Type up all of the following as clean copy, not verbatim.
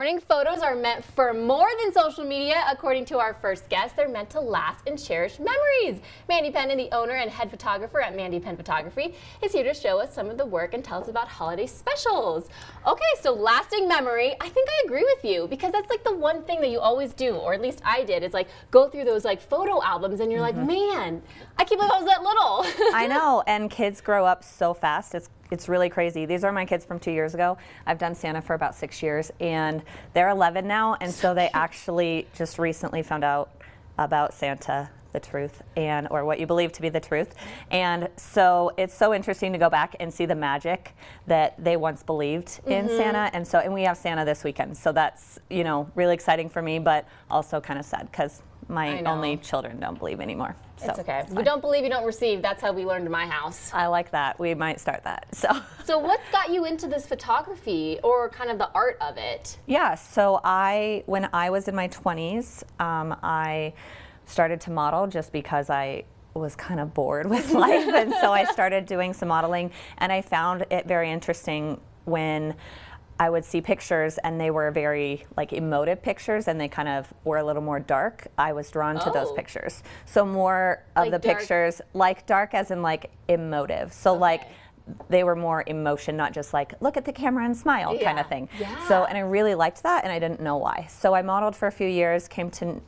Morning photos are meant for more than social media. According to our first guest, they're meant to last and cherish memories. Mandy Penn, the owner and head photographer at Mandy Penn Photography, is here to show us some of the work and tell us about holiday specials. Okay, so lasting memory, I think I agree with you, because that's like the one thing that you always do, or at least I did, is like go through those like photo albums and you're like, man, I can't believe I was that little. I know, and kids grow up so fast. It's really crazy. These are my kids from 2 years ago. I've done Santa for about 6 years, and they're 11 now, and so they actually just recently found out about Santa, the truth, or what you believe to be the truth. And so it's so interesting to go back and see the magic that they once believed in Santa. And we have Santa this weekend, so that's, you know, really exciting for me, but also kind of sad because my only children don't believe anymore. So it's okay. We don't believe, you don't receive. That's how we learned in my house. I like that. We might start that. So what got you into this photography, or kind of the art of it? Yeah, so when I was in my 20s, I started to model just because I was kind of bored with life, and so I started doing some modeling, and I found it very interesting when I would see pictures and they were very like emotive pictures, and they kind of were a little more dark. I was drawn to those pictures. So more of like the dark. pictures, like dark as in like emotive. So like they were more emotion, not just like look at the camera and smile kind of thing. So, and I really liked that, and I didn't know why. So I modeled for a few years, came to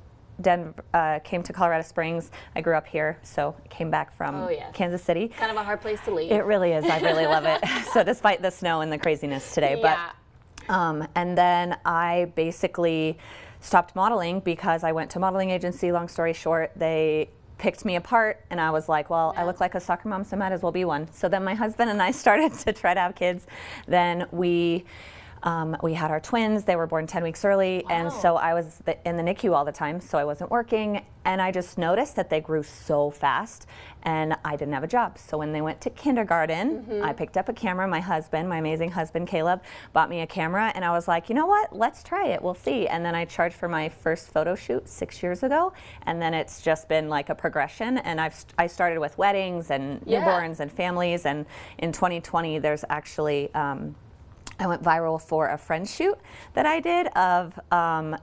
Colorado Springs. I grew up here, so I came back from Kansas City. Kind of a hard place to leave. It really is. I really love it. So despite the snow and the craziness today, and then I basically stopped modeling because I went to a modeling agency. Long story short, they picked me apart, and I was like, well, I look like a soccer mom, so I might as well be one. So then my husband and I started to try to have kids. Then we had our twins. They were born 10 weeks early, and so I was in the NICU all the time, so I wasn't working, and I just noticed that they grew so fast, and I didn't have a job. So when they went to kindergarten, I picked up a camera. My husband, my amazing husband, Caleb, bought me a camera, and I was like, you know what, let's try it, we'll see. And then I charged for my first photo shoot 6 years ago, and then it's just been like a progression, and I started with weddings and newborns and families, and in 2020, there's actually, I went viral for a friend shoot that I did of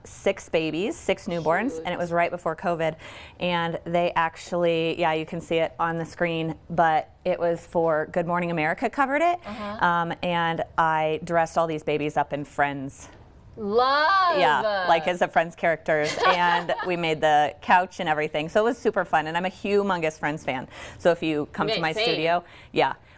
6 babies, 6 newborns, and it was right before COVID. And they actually, you can see it on the screen, but it was for Good Morning America covered it. And I dressed all these babies up in Friends. Like as the Friends characters, and we made the couch and everything. So it was super fun, and I'm a humongous Friends fan. So if you come to my studio,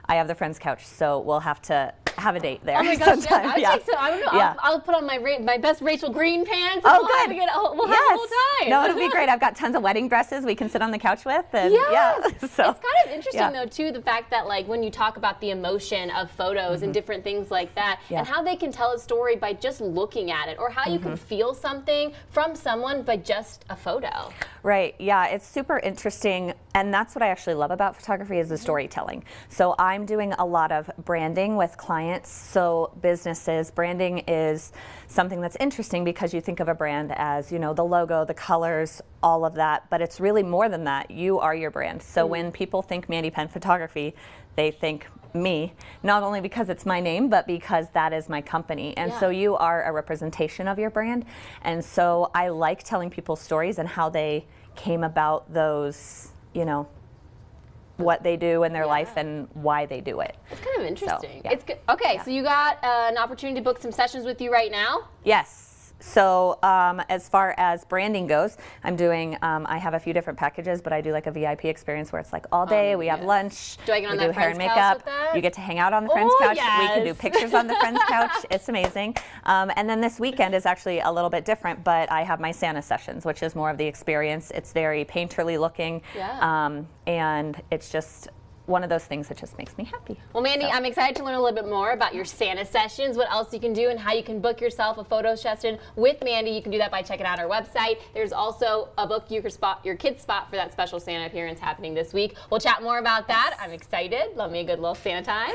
I have the Friends couch, so we'll have to have a date there. Oh my gosh, sometime. I don't know. I'll put on my best Rachel Green pants. And we'll have a whole time. No, it'll be great. I've got tons of wedding dresses we can sit on the couch with. And So it's kind of interesting though too, the fact that like when you talk about the emotion of photos and different things like that, and how they can tell a story by just looking at it, or how you can feel something from someone by just a photo. Right, yeah, it's super interesting, and that's what I actually love about photography is the storytelling. So I'm doing a lot of branding with clients, so businesses. Branding is something that's interesting because you think of a brand as, you know, the logo, the colors, all of that, but it's really more than that. You are your brand. So when people think Mandy Penn Photography, they think me, not only because it's my name, but because that is my company. And so you are a representation of your brand. And so I like telling people stories and how they came about those, you know, what they do in their life and why they do it. It's kind of interesting. So, it's good. Okay, so you got an opportunity to book some sessions with you right now? Yes. So as far as branding goes, I'm doing, I have a few different packages, but I do like a VIP experience where it's like all day, we have lunch, do I get on we do hair and makeup, you get to hang out on the Friends couch, we can do pictures on the Friends couch, it's amazing. And then this weekend is actually a little bit different, but I have my Santa sessions, which is more of the experience. It's very painterly looking, and it's just one of those things that just makes me happy. Well, Mandy, I'm excited to learn a little bit more about your Santa sessions, what else you can do, and how you can book yourself a photo session with Mandy. You can do that by checking out our website. There's also a book your kid's spot for that special Santa appearance happening this week. We'll chat more about that. I'm excited. Love me a good little Santa time.